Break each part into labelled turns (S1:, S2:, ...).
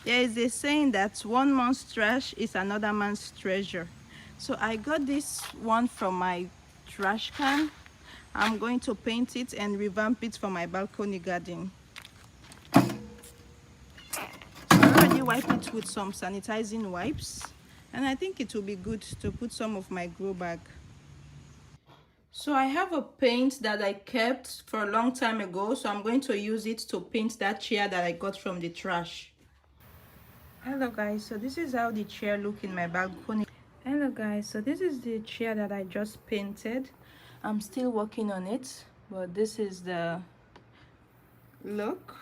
S1: There is a saying that one man's trash is another man's treasure. So I got this one from my trash can. I'm going to paint it and revamp it for my balcony garden. So I already wiped it with some sanitizing wipes, and I think it will be good to put some of my grow bag. So I have a paint that I kept for a long time ago, so I'm going to use it to paint that chair that I got from the trash. Hello guys, so this is how the chair look in my balcony. Hello guys, so this is the chair that I just painted. I'm still working on it, but this is the look.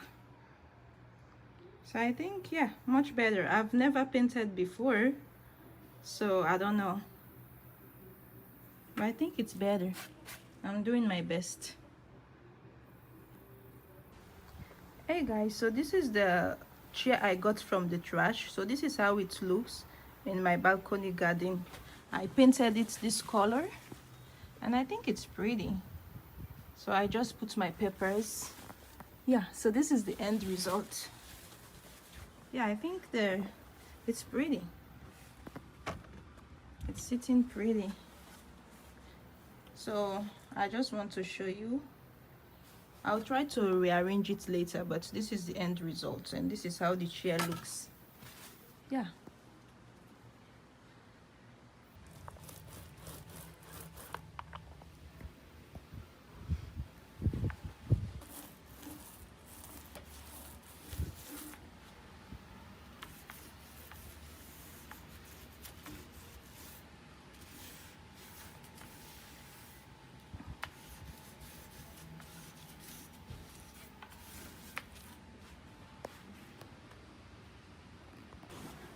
S1: So I think, yeah, much better. I've never painted before, so I don't know, but I think it's better. I'm doing my best. Hey guys, so this is the chair I got from the trash. So this is how it looks in my balcony garden. I painted it this color and I think it's pretty. So I just put my peppers. Yeah, so this is the end result. Yeah, I think it's pretty. It's sitting pretty. So I just want to show you. I'll try to rearrange it later, but this is the end result and this is how the chair looks. Yeah.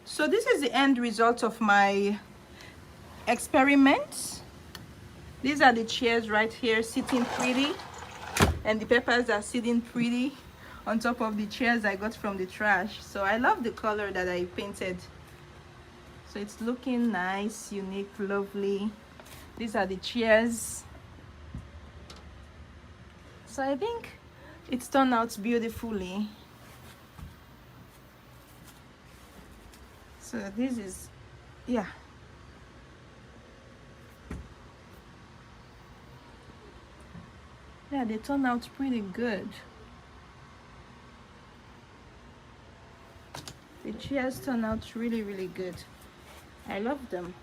S1: So this is the end result of my experiment. These are the chairs right here sitting pretty, and the peppers are sitting pretty on top of the chairs I got from the trash. So I love the color that I painted. So it's looking nice, unique, lovely. These are the chairs. So I think it's turned out beautifully. So this is, yeah. Yeah, they turn out pretty good. The chairs turn out really, really good. I love them.